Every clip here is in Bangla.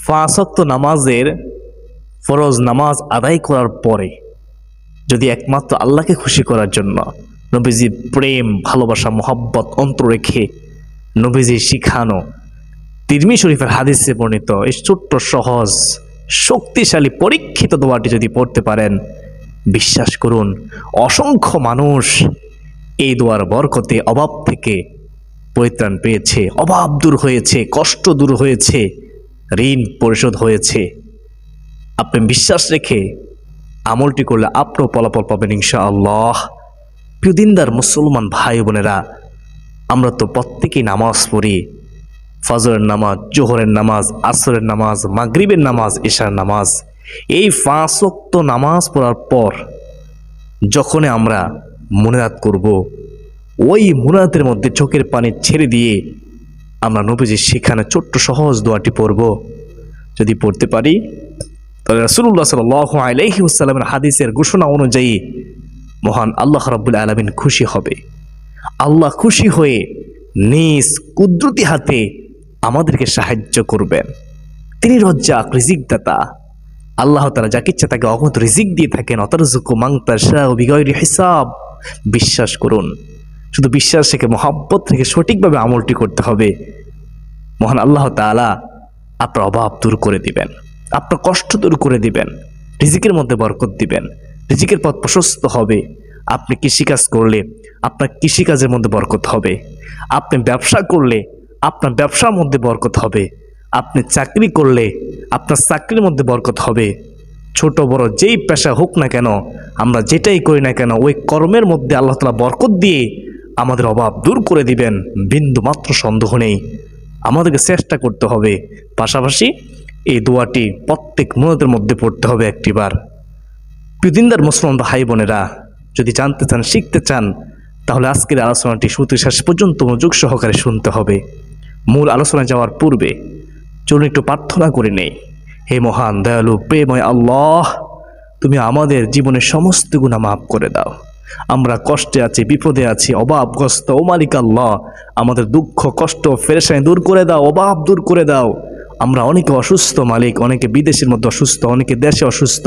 পাঁচ ওয়াক্ত নামাজের ফরজ নামাজ আদায় করার পরে যদি একমাত্র আল্লাহকে খুশি করার জন্য নবীজি প্রেম ভালোবাসা মোহাব্বত অন্তর রেখে নবীজি শিখানো তিরমিজি শরীফের হাদিসে বর্ণিত এই ছোট্ট সহজ শক্তিশালী পরীক্ষিত দোয়াটি যদি পড়তে পারেন, বিশ্বাস করুন অসংখ্য মানুষ এই দোয়ার বরকতে অভাব থেকে পরিত্রাণ পেয়েছে, অভাব দূর হয়েছে, কষ্ট দূর হয়েছে, ঋণ পরিশোধ হয়েছে। আপনি বিশ্বাস রেখে আমলটি করলে আপনিও ফলাফল পাবেন ইনশাআল্লাহ। প্রিয় দিনদার মুসলমান ভাই বোনেরা, আমরা তো প্রত্যেকেই নামাজ পড়ি, ফজরের নামাজ, জোহরের নামাজ, আসরের নামাজ, মাগরিবের নামাজ, ইশার নামাজ। এই পাঁচ ওয়াক্ত নামাজ পড়ার পর যখন আমরা মুনাজাত করব, ওই মুনাজাতের মধ্যে চোখের পানি ছেড়ে দিয়ে আমরা নবীজির সেখানে ছোট্ট সহজ দোয়াটি পড়ব। যদি পড়তে পারি তাহলে রাসূলুল্লাহ সাল্লাল্লাহু আলাইহি ওয়াসাল্লামের হাদিসের ঘোষণা অনুযায়ী মহান আল্লাহ রাব্বুল আলামিন খুশি হবে। আল্লাহ খুশি হয়ে নিজ কুদরতি হাতে আমাদেরকে সাহায্য করবেন। তিনি রজ্জাক, রিজিক দাতা। আল্লাহ তাআলা যাকে ইচ্ছা তাকে অগণিত রিজিক দিয়ে থাকেন। অতারযুকু মান তাশাউ বিগাইরি হিসাব। বিশ্বাস করুন, শুধু বিশ্বাস রেখে মহব্বত রেখে সঠিকভাবে আমলটি করতে হবে। মহান আল্লাহ তাআলা আপনার অভাব দূর করে দিবেন, আপনার কষ্ট দূর করে দিবেন, রিজিকের মধ্যে বরকত দিবেন, রিজিকের পথ প্রশস্ত হবে। আপনি কৃষিকাজ করলে আপনার কৃষিকাজের মধ্যে বরকত হবে, আপনি ব্যবসা করলে আপনার ব্যবসার মধ্যে বরকত হবে, আপনি চাকরি করলে আপনার চাকরির মধ্যে বরকত হবে। ছোট বড় যেই পেশা হোক না কেন, আমরা যেটাই করি না কেন, ওই কর্মের মধ্যে আল্লাহ তাআলা বরকত দিয়ে আমাদের অভাব দূর করে দিবেন, বিন্দু মাত্র সন্দেহ নেই। আমাদেরকে চেষ্টা করতে হবে। পাশাপাশি এই দোয়াটি প্রত্যেক মুনাজাতের মধ্যে পড়তে হবে একটিবার। প্রিয় দিনদার মুসলমান ভাই বোনেরা, যদি জানতে চান, শিখতে চান, তাহলে আজকের আলোচনাটি শুরু শেষ পর্যন্ত মনোযোগ সহকারে শুনতে হবে। মূল আলোচনায় যাওয়ার পূর্বে চলুন একটু প্রার্থনা করে নেই। হে মহান দয়ালু প্রেমময় আল্লাহ, তুমি আমাদের জীবনের সমস্ত গুনাহ মাফ করে দাও। আমরা কষ্টে আছি, বিপদে আছি, অভাবগ্রস্ত। ও মালিক আল্লাহ, আমাদের দুঃখ কষ্ট পেরেশানি দূর করে দাও, অভাব দূর করে দাও। আমরা অনেকে অসুস্থ মালিক, অনেকে বিদেশের মধ্যে অসুস্থ, অনেকে দেশে অসুস্থ,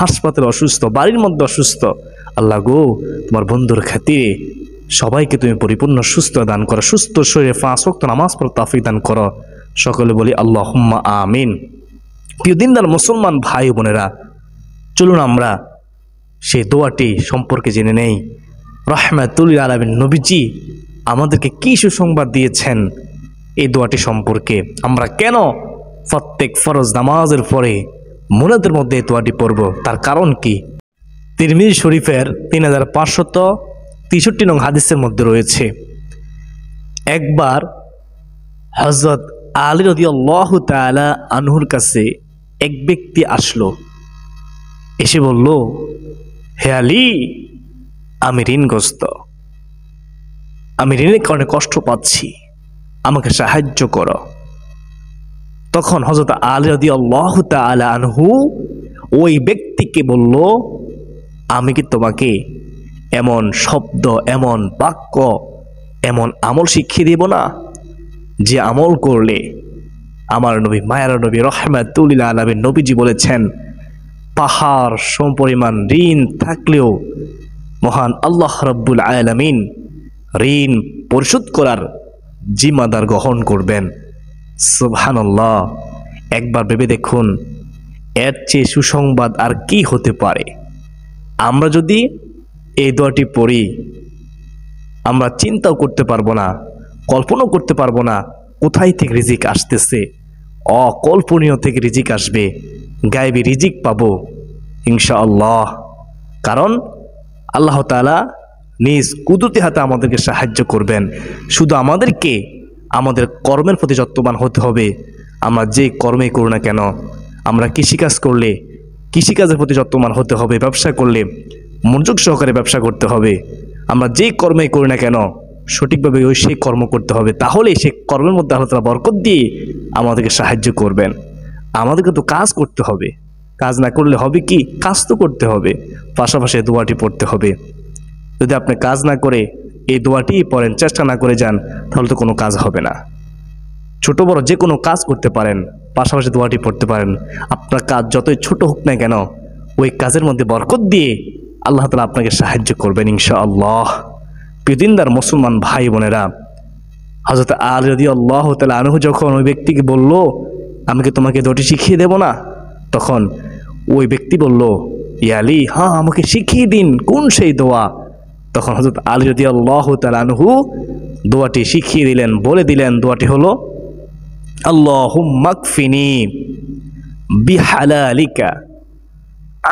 হাসপাতালে অসুস্থ, বাড়ির মধ্যে অসুস্থ। আল্লাহ গো, তোমার বন্ধুর খাতিরে সবাইকে তুমি পরিপূর্ণ সুস্থ দান করো, সুস্থ শরীরে পাঁচ ওয়াক্ত নামাজ পড়ার তৌফিক দান করো। সকলে বলি আল্লাহুম্মা আমিন। প্রিয় দিনদার মুসলমান ভাই বোনেরা, চলুন আমরা সেই দোয়াটি সম্পর্কে জেনে নেই। রাহমাতুল লিল আলামিন নবীজি আমাদেরকে কি সুসংবাদ দিয়েছেন এই দোয়াটি সম্পর্কে। আমরা কেন প্রত্যেক ফরজ নামাজের পরে মুনাজাতের মধ্যে এই দোয়াটি পড়ব, তার কারণ কি? তিরমিজি শরীফের 3563 নং হাদিসের মধ্যে রয়েছে, একবার হযরত আলী রাদিয়াল্লাহু তাআলা আনহুর কাছে এক ব্যক্তি আসলো, এসে বলল, হে আলী, আমি ঋণগ্রস্ত, আমি ঋণের কারণে কষ্ট পাচ্ছি, আমাকে সাহায্য করো। তখন হযরত আলী রাদিয়াল্লাহু তাআলা আনহু ওই ব্যক্তিকে বলল, আমি কি তোমাকে এমন শব্দ, এমন বাক্য, এমন আমল শিখিয়ে দেব না যে আমল করলে আমার নবী, মায়ার নবী, রাহমাতুল লিল আলামিন নবীজি বলেছেন, পাহাড় সমপরিমাণ ঋণ থাকলেও মহান আল্লাহ রাব্বুল আলামিন ঋণ পরিশোধ করার জিম্মাদার গ্রহণ করবেন। সুবহানাল্লাহ। একবার ভেবে দেখুন, এর চেয়ে সুসংবাদ আর কি হতে পারে? আমরা যদি এই দোয়াটি পড়ি, আমরা চিন্তাও করতে পারবো না, কল্পনাও করতে পারবো না কোথায় থেকে রিজিক আসতেছে। অকল্পনীয় থেকে রিজিক আসবে, গায়েবী রিজিক পাবো ইনশাআল্লাহ। কারণ আল্লাহ তাআলা নিজ কুদরতি হাতে আমাদেরকে সাহায্য করবেন। শুধু আমাদেরকে আমাদের কর্মের প্রতি যত্নবান হতে হবে। আমরা যে কর্মেই করি না কেন, আমরা কৃষিকাজ করলে কৃষিকাজের প্রতি যত্নবান হতে হবে, ব্যবসা করলে মনোযোগ সহকারে ব্যবসা করতে হবে। আমরা যে কর্মেই করি না কেন সঠিকভাবে ওই সেই কর্ম করতে হবে, তাহলেই সেই কর্মের মধ্যে আল্লাহ তাআলা বরকত দিয়ে আমাদেরকে সাহায্য করবেন। আমাদেরকে তো কাজ করতে হবে, কাজ না করলে হবে কি? কাজ তো করতে হবে, পাশাপাশি দোয়াটি পড়তে হবে। যদি আপনি কাজ না করে এই দোয়াটি পড়েন, চেষ্টা না করে যান, তাহলে তো কোনো কাজ হবে না। ছোট বড় যে কোনো কাজ করতে পারেন, পাশাপাশি দোয়াটি পড়তে পারেন। আপনার কাজ যতই ছোট হোক না কেন, ওই কাজের মধ্যে বরকত দিয়ে আল্লাহ তাআলা আপনাকে সাহায্য করবেন ইনশাআল্লাহ। প্রিয় দিনদার মুসলমান ভাই বোনেরা, হযরত আলী রাদিয়াল্লাহু তাআলা আনহু যখন ওই ব্যক্তিকে বলল, আমি কি তোমাকে দোয়াটি শিখিয়ে দেব না? তখন ওই ব্যক্তি বলল, ইয়া আলী, হ্যাঁ আমাকে শিখিয়ে দিন, কোন সেই দোয়া? তখন হযরত আলী রাদিয়াল্লাহু তাআলা আনহু দোয়াটি শিখিয়ে দিলেন, বলে দিলেন, দোয়াটি হলো আল্লাহুম্মা কফিনি বিহালালিকা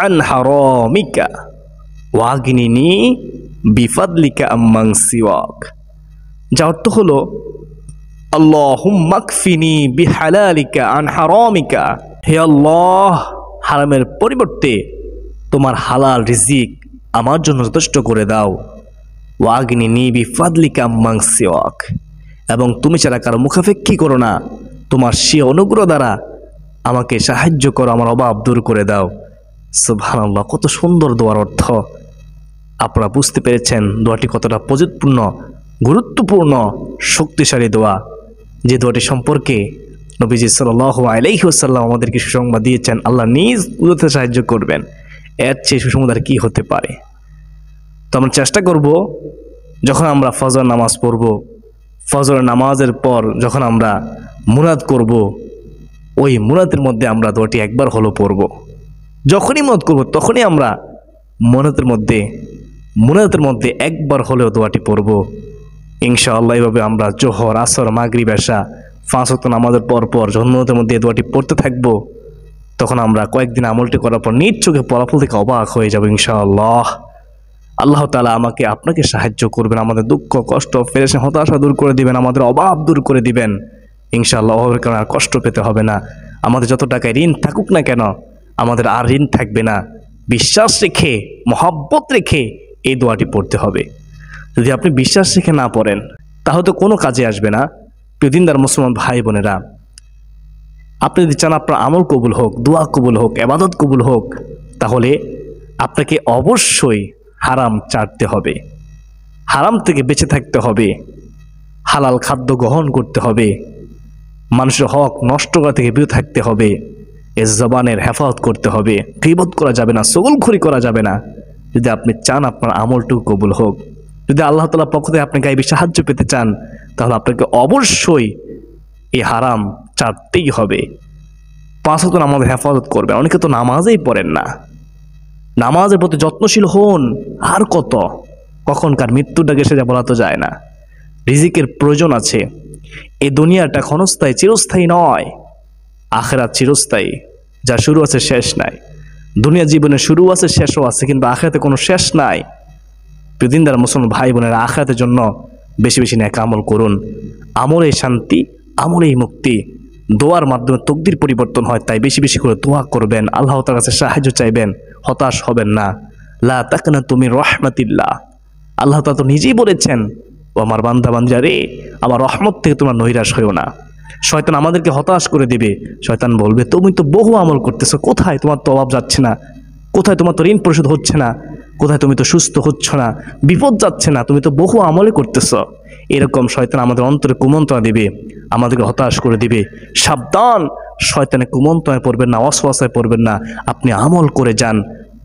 আন হারামিকা ওয়াগনিনি বিফাদলিকা আম্মান সিওয়াক। যার অর্থ হলো আল্লাহুম্মা কফিনি বিহালালিকা আন হারামিকা, হে আল্লাহ, হারামের পরিবর্তে তোমার হালাল রিজিক আমার জন্য যথেষ্ট করে দাও। ওয়াগনিনি বিফাদলিকা আম্মান সিওয়াক, এবং তুমি ছাড়া কারো মুখাপেক্ষী করো না, তোমার সে অনুগ্রহ দ্বারা আমাকে সাহায্য করো, আমার অভাব দূর করে দাও। সুবহানাল্লাহ, কত সুন্দর দোয়ার অর্থ। আপনারা বুঝতে পেরেছেন দোয়াটি কতটা প্রযোজ্যপূর্ণ, গুরুত্বপূর্ণ, শক্তিশালী দোয়া, যে দোয়াটি সম্পর্কে নবীজি সাল্লাল্লাহু আলাইহি ওয়াসাল্লাম আমাদেরকে সুসংবাদ দিয়েছেন, আল্লাহ নিজ উদতে সাহায্য করবেন। এর চেয়ে সুসংবাদ আর কি হতে পারে? তো আমরা চেষ্টা করব, যখন আমরা ফজর নামাজ পড়ব, ফজর নামাজের পর যখন আমরা মুনাদ করব, ওই মুনাদের মধ্যে আমরা দোয়াটি একবার হলো পড়ব। যখনই মুনাদ করব তখনই আমরা মুনাদের মধ্যে একবার হলেও দোয়াটি পড়ব ইনশাআল্লাহ। এইভাবে আমরা জোহর, আসর, মাগরিব, এশা 5 ওয়াক্ত নামাজের পর যখন মুনাদের মধ্যে দোয়াটি পড়তে থাকব, তখন আমরা কয়েকদিন আমলটি করার পর নিজ চোখে ফলাফল থেকে অবাক হয়ে যাব ইনশাআল্লাহ। আল্লাহ তাআলা আমাকে আপনাকে সাহায্য করবেন, আমাদের দুঃখ, কষ্ট, পেরেশানি, হতাশা দূর করে দিবেন, আমাদের অভাব দূর করে দিবেন ইনশাআল্লাহ। অভাবের কারণে আর কষ্ট পেতে হবে না। আমাদের যত টাকায় ঋণ থাকুক না কেন, আমাদের আর ঋণ থাকবে না। বিশ্বাস রেখে, মহব্বত রেখে এই দোয়াটি পড়তে হবে। যদি আপনি বিশ্বাস রেখে না পড়েন তাহলে তো কোনো কাজে আসবে না। প্রিয় দিনদার মুসলমান ভাই বোনেরা, আপনি যদি চান আপনার আমল কবুল হোক, দোয়া কবুল হোক, ইবাদত কবুল হোক, তাহলে আপনাকে অবশ্যই হারাম ছাড়তে হবে, হারাম থেকে বেঁচে থাকতে হবে, হালাল খাদ্য গ্রহণ করতে হবে, মানুষের হক নষ্ট করা থেকে বিরত থাকতে হবে, এ জবানের হেফাজত করতে হবে, গীবত করা যাবে না, চগলখড়ি করা যাবে না। যদি আপনি চান আপনার আমলটুকু কবুল হোক, যদি আল্লাহ তাআলার পক্ষ থেকে আপনি গায়েবী সাহায্য পেতে চান, তাহলে আপনাকে অবশ্যই এই হারাম ছাড়তেই হবে। 5 ওয়াক্ত নামাজের হেফাজত করবেন। অনেকে তো নামাজেই পড়েন না। নামাজের প্রতি যত্নশীল হন। আর কখনকার মৃত্যুটাকে সেটা বলা তো যায় না। রিজিকের প্রয়োজন আছে। এই দুনিয়াটা ক্ষণস্থায়ী, চিরস্থায়ী নয়। আখিরাত চিরস্থায়ী, যা শুরু আছে শেষ নাই। দুনিয়া জীবনে শুরু আছে, শেষও আছে, কিন্তু আখিরাতে কোনো শেষ নাই। প্রিয় দিনদার মুসলমান ভাই বোনেরা, আখিরাতের জন্য বেশি বেশি নেক আমল করুন। আমলেই শান্তি, আমলেই মুক্তি। দোয়ার মাধ্যমে তকদির পরিবর্তন হয়, তাই বেশি বেশি করে দোয়া করবেন, আল্লাহ তাআলার কাছে সাহায্য চাইবেন, হতাশ হবেন না। লা তাকনাতু মির রাহমাতিল্লাহ, আল্লাহ তাআলা তো নিজেই বলেছেন, ও আমার বান্দা বান্দা রে, আমার রহমত থেকে তোমরা নৈরাশ হইও না। শয়তান আমাদেরকে হতাশ করে দিবে। শয়তান বলবে, তুমি তো বহু আমল করতেছো, কোথায় তোমার তো অভাব যাচ্ছে না, কোথায় তোমার তো ঋণ পরিশোধ হচ্ছে না, কোথায় তুমি তো সুস্থ হচ্ছ না, বিপদ যাচ্ছে না, তুমি তো বহু আমলে করতেছ। এরকম শয়তান আমাদের অন্তরে কুমন্ত্রণা দিবে, আমাদেরকে হতাশ করে দিবে। সাবধান, শয়তানে কুমন্ত্রণায় পড়বেন না, ওয়াসওয়াসায় পড়বেন না। আপনি আমল করে যান।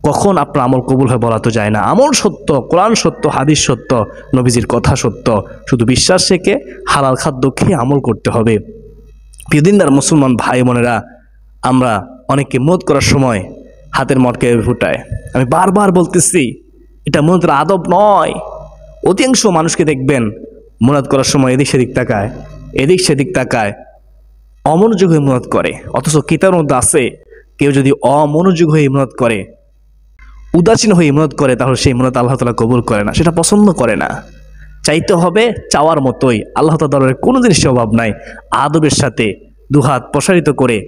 কখন আপনার আমল কবুল হয় বলা তো যায় না। আমল সত্য, কোরআন সত্য, হাদিস সত্য, নবীজির কথা সত্য। শুধু বিশ্বাস রেখে হালাল খাদ্য খেয়ে আমল করতে হবে। প্রিয় দিনদার মুসলমান ভাই বোনেরা, আমরা অনেকে মুনাদ করার সময় হাতের মটকে ফুটায়। আমি বারবার বলতেছি, এটা মুনাদের আদব নয়। অধিকাংশ মানুষকে দেখবেন মুনাদ করার সময় এদিক সেদিক তাকায়, এদিক সেদিক তাকায়, অমনোযোগ হয়ে মুনাদ করে। অথচ কিতাবের মধ্যে আছে, কেউ যদি অমনোযোগ হয়ে মুনাদ করে, উদাসীন হয়ে মুনাদ করে, তাহলে সেই মুনাদ আল্লাহ তাআলা কবুল করে না, সেটা পছন্দ করে না। চাইতে হবে চাওয়ার মতোই। আল্লাহ তাআলার কোনো জিনিসের অভাব নাই। আদবের সাথে দুহাত প্রসারিত করে,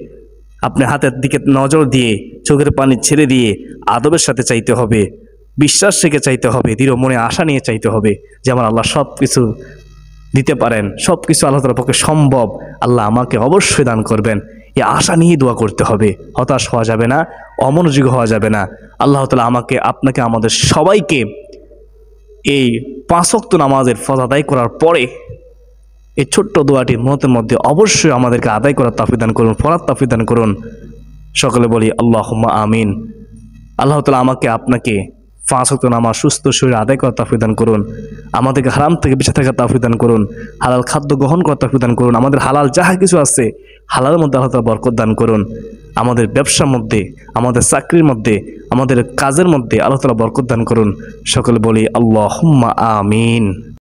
আপনি হাতের দিকে নজর দিয়ে, চোখের পানি ছেড়ে দিয়ে আদবের সাথে চাইতে হবে, বিশ্বাস রেখে চাইতে হবে, দৃঢ় মনে আশা নিয়ে চাইতে হবে যে আমার আল্লাহ সব কিছু দিতে পারেন, সব কিছু আল্লাহ তাআলার পক্ষে সম্ভব, আল্লাহ আমাকে অবশ্যই দান করবেন। এই আশা নিয়ে দোয়া করতে হবে। হতাশ হওয়া যাবে না, অমনোযোগী হওয়া যাবে না। আল্লাহ তাআলা আমাকে, আপনাকে, আমাদের সবাইকে এই 5 ওয়াক্ত নামাজের ফরজ আদায় করার পরে এই ছোট্ট দোয়াটি মুহূর্তের মধ্যে অবশ্যই আমাদেরকে আদায় করার তৌফিক দান করুন, পড়ার তৌফিক দান করুন। সকলে বলি আল্লাহুম্মা আমিন। আল্লাহ তাআলা আমাকে আপনাকে 5 ওয়াক্ত নামাজ সুস্থ শরীরে আদায় করার তৌফিক দান করুন। আমাদেরকে হারাম থেকে বেঁচে থাকার তৌফিক দান করুন। হালাল খাদ্য গ্রহণ করার তৌফিক দান করুন। আমাদের হালাল যাহা কিছু আছে হালালের মধ্যে আল্লাহ তাআলা বরকত দান করুন। আমাদের ব্যবসার মধ্যে, আমাদের চাকরির মধ্যে, আমাদের কাজের মধ্যে আল্লাহ তাআলা বরকত দান করুন। সকলে বলি আল্লাহুম্মা আমিন।